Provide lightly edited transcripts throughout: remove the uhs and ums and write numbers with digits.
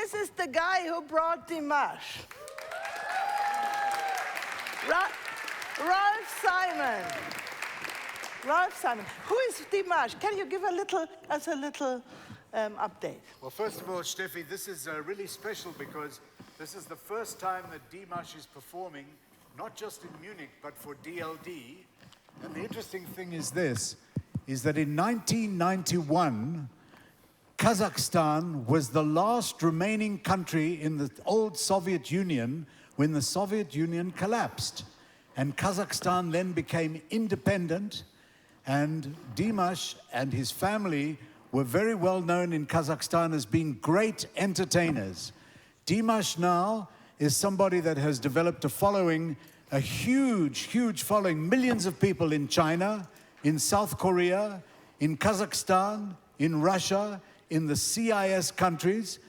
This is the guy who brought Dimash. Ralph Simon. Ralph Simon. Who is Dimash? Can you give a little update? Well, first of all, Steffi, this is really special because this is the first time that Dimash is performing, not just in Munich, but for DLD. And the interesting thing is this, is that in 1991, Kazakhstan was the last remaining country in the old Soviet Union when the Soviet Union collapsed. And Kazakhstan then became independent, and Dimash and his family were very well known in Kazakhstan as being great entertainers. Dimash now is somebody that has developed a following, a huge, huge following, millions of people in China, in South Korea, in Kazakhstan, in Russia, in the CIS countries.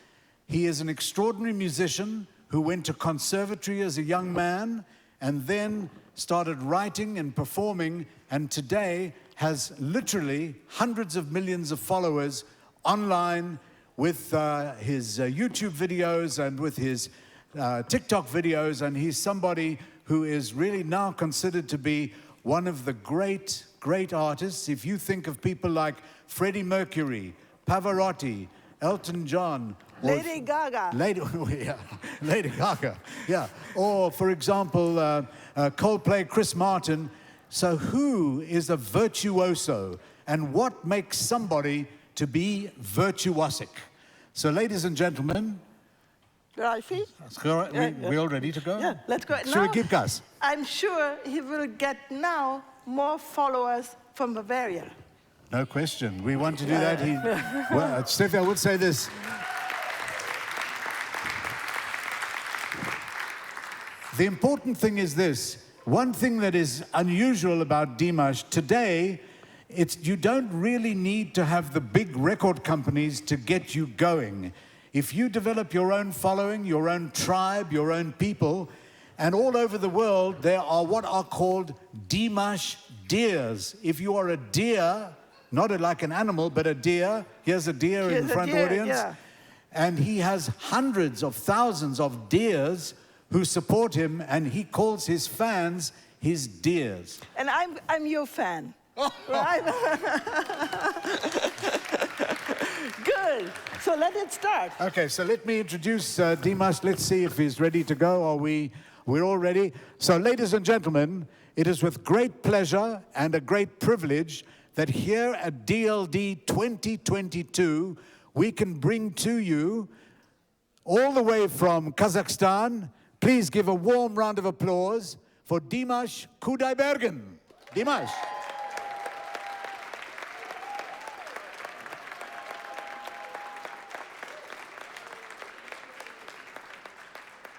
He is an extraordinary musician who went to conservatory as a young man and then started writing and performing, and today has literally hundreds of millions of followers online with his YouTube videos and with his TikTok videos, and he's somebody who is really now considered to be one of the great artists. If you think of people like Freddie Mercury, Pavarotti, Elton John, Lady Gaga. Lady Gaga, yeah. Or, for example, Coldplay, Chris Martin. So who is a virtuoso, and what makes somebody to be virtuosic? So, ladies and gentlemen, Ralphie? We all ready to go? Yeah, let's go. Should we give gas? I'm sure he will get now more followers from Bavaria. No question. We want to do that. Well, Steffi, I would say this. The important thing is this. One thing that is unusual about Dimash today, you don't really need to have the big record companies to get you going. If you develop your own following, your own tribe, your own people, and all over the world, there are what are called Dimash deers. If you are a deer, not like an animal, but a deer, here's a deer in the front audience, yeah. And he has hundreds of thousands of deers who support him, and he calls his fans his deers. And I'm your fan. Right? Good. So let it start. Okay, so let me introduce Dimash. Let's see if he's ready to go. We're all ready. So, ladies and gentlemen, it is with great pleasure and a great privilege that here at DLD 2022, we can bring to you, all the way from Kazakhstan, please give a warm round of applause for Dimash Kudaibergen. Dimash.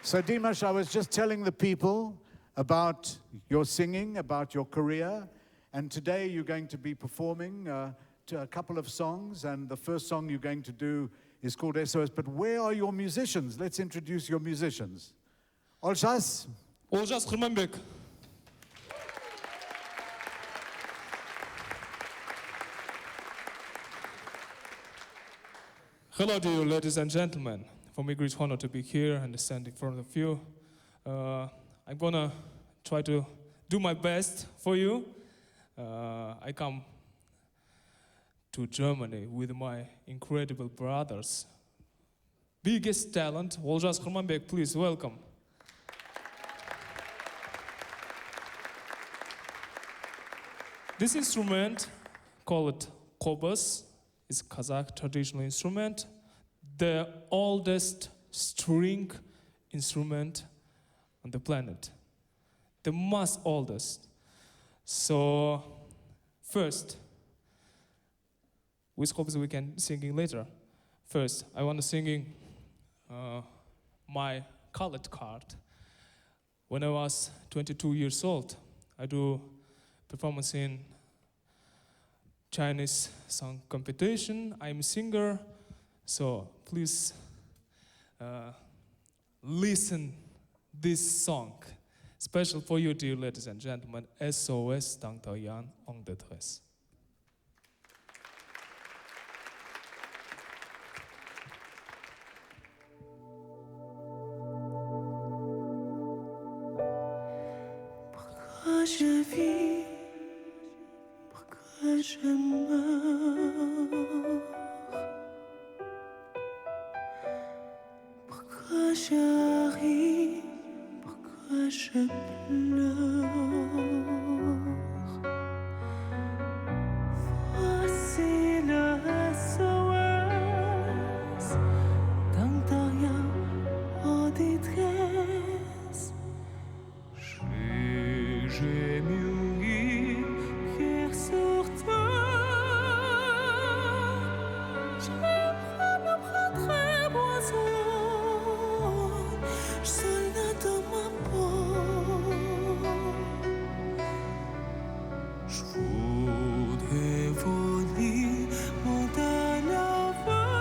So Dimash, I was just telling the people about your singing, about your career, and today you're going to be performing to a couple of songs, and the first song you're going to do is called SOS, but where are your musicians? Let's introduce your musicians. Olshas. Olshas Kırmanbek. Hello to you, ladies and gentlemen. For me, great honor to be here and stand in front of you. I'm gonna try to do my best for you. I come to Germany with my incredible brothers. Biggest talent, Olshas Kırmanbek, please welcome. This instrument, called kobus, is a Kazakh traditional instrument, the oldest string instrument on the planet, the most oldest. So, first, with kobus we can singing later. First, I want to singing my college card. When I was 22 years old, I do performance in Chinese song competition. I'm a singer, so please listen this song. Special for you, dear ladies and gentlemen, SOS Tang Tao Yan en détresse. Pourquoi je vis? Pourquoi je meurs? Pourquoi je ris? Pourquoi je pleure? Voici le SOS d'un rien en détresse. J'ai mûri hier sur toi. Je me prendrai poison, seul dans ma peau. Je voudrais voler mon de la voix.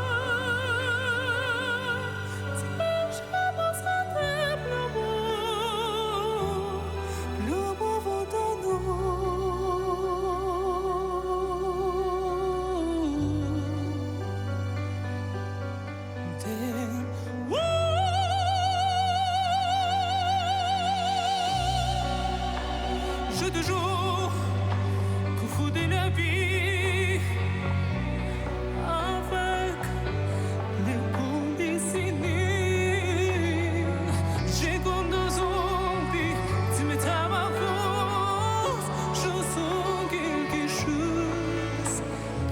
Je m'avancerai plus beau dans je te jure qu'au fond de la vie, avec les ponts dessinés, j'ai comme deux zombies, tu me tapes à force, je sens quelque chose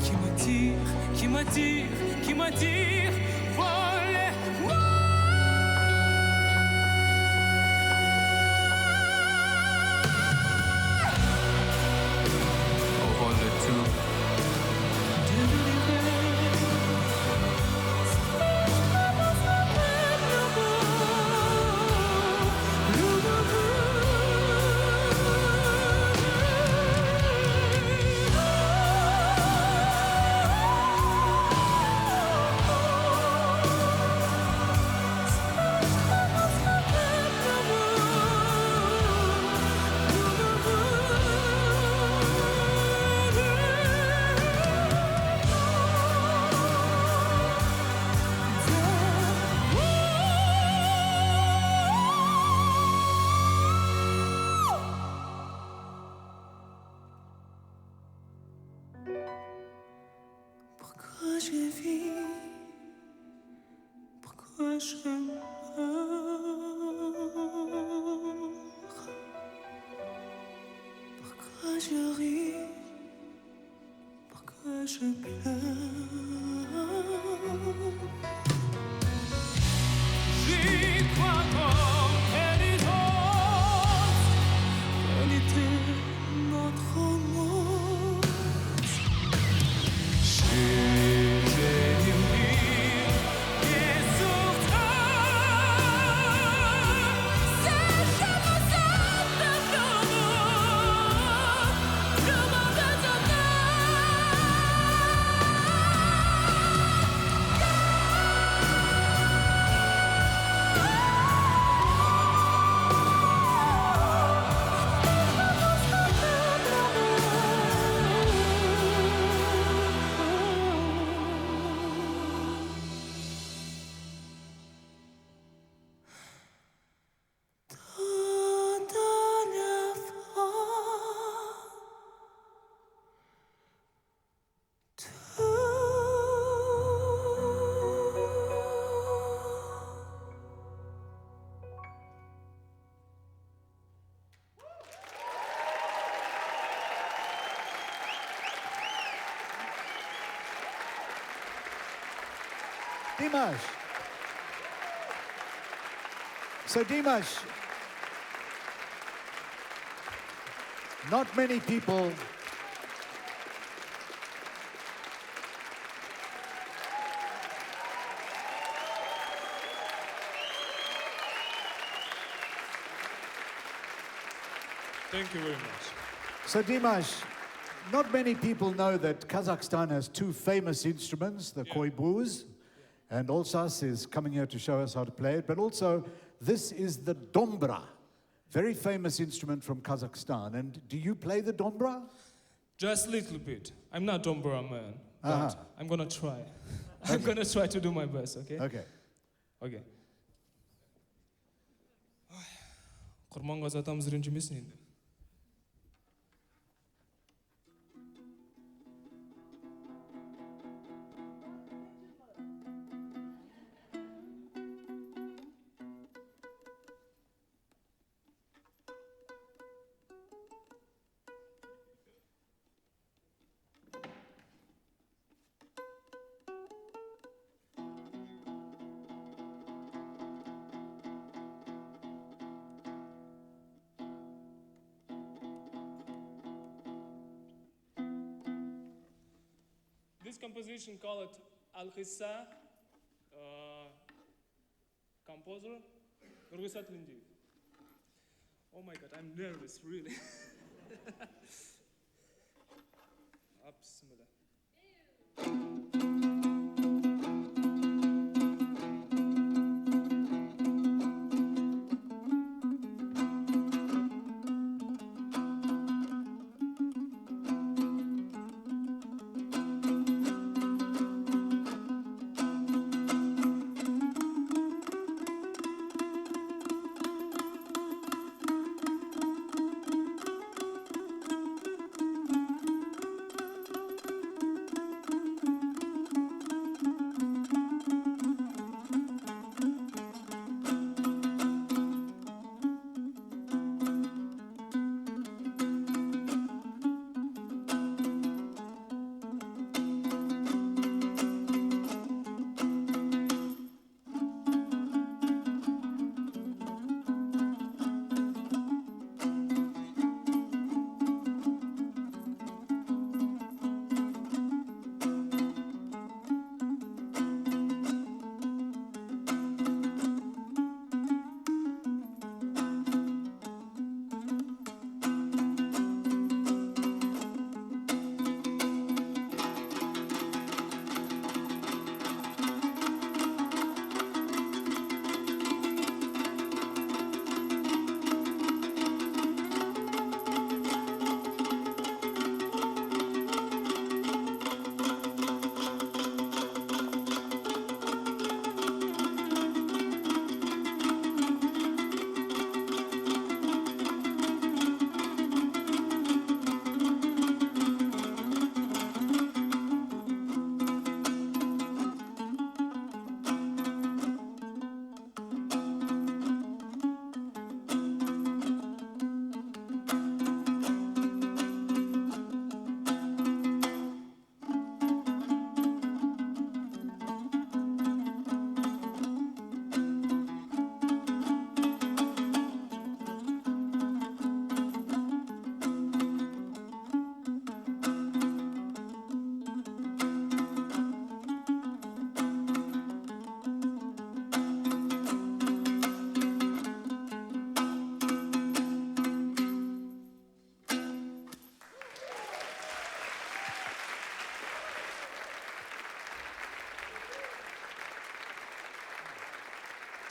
qui m'attire, qui m'attire, qui m'attire, volez-moi. Pourquoi je vis? Pourquoi je meurs? Pourquoi je ris? Pourquoi je pleure? J'y crois comme pénitence, elle était notre amour. Dimash. So Dimash, not many people Thank you very much. So Dimash, not many people know that Kazakhstan has two famous instruments, the koibuz, and Olsas is coming here to show us how to play it, but also this is the dombra, very famous instrument from Kazakhstan. And do you play the dombra? Just a little bit. I'm not dombra man, but I'm gonna try. I'm gonna try to do my best, okay? Okay. Okay. Құрманғазы атамыз ренжімесін енді. this composition called Al-Hissa, composer Nurghisat Lindi. Oh my God, I'm nervous, really. Bismillah.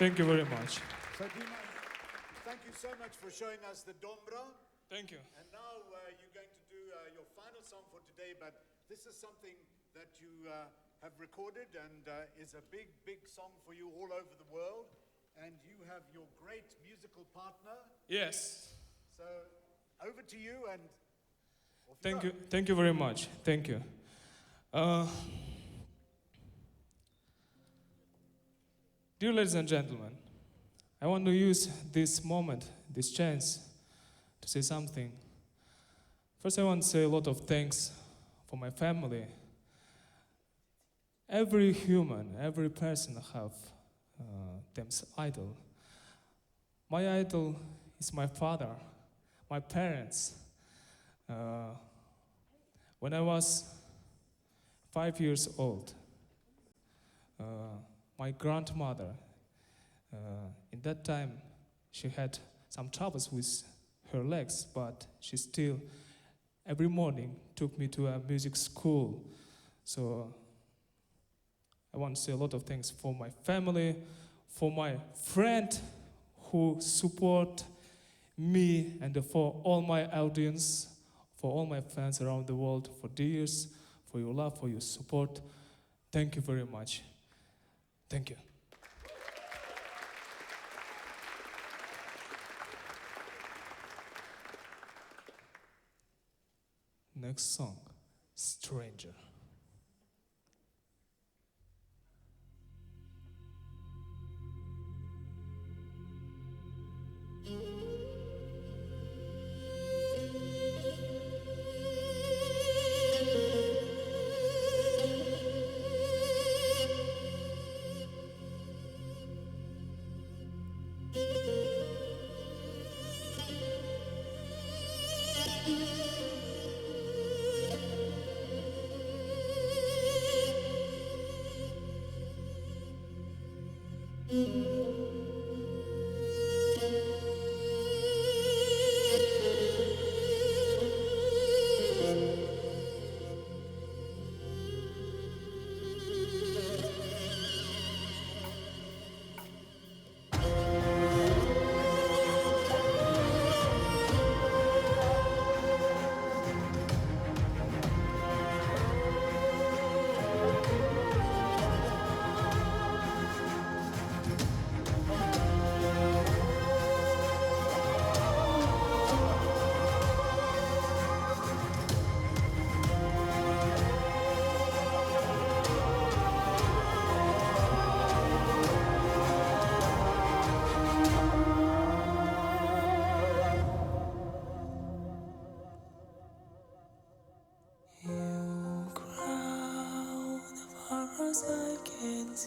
Thank you very much. So Dimash, thank you so much for showing us the Dombra. Thank you. And now you're going to do your final song for today, but this is something that you have recorded and is a big, big song for you all over the world. And you have your great musical partner. Yes. So over to you and off Thank go. you. Thank you very much. Thank you. Dear ladies and gentlemen, I want to use this moment, this chance, to say something. First, I want to say a lot of thanks for my family. Every human, every person have them's idol. My idol is my father, my parents. When I was 5 years old, my grandmother, in that time, she had some troubles with her legs, but she still, every morning, took me to a music school. So I want to say a lot of thanks for my family, for my friend who support me, and for all my audience, for all my fans around the world, for the years, for your love, for your support. Thank you very much. Thank you. Next song, Stranger. You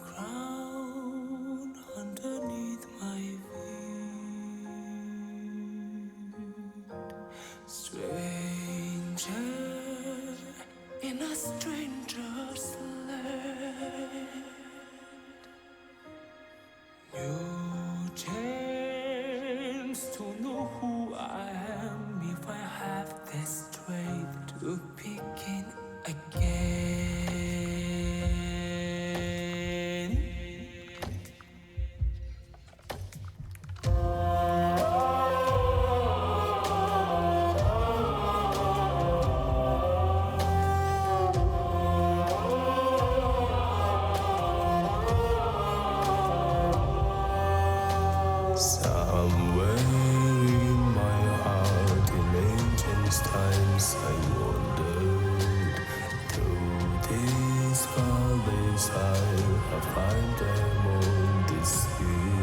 crown underneath my feet, stranger in a stranger's land. You chance to know who I am if I have the strength to begin again. Somewhere in my heart, in ancient times, I wandered through these valleys. I have climbed them on this hill.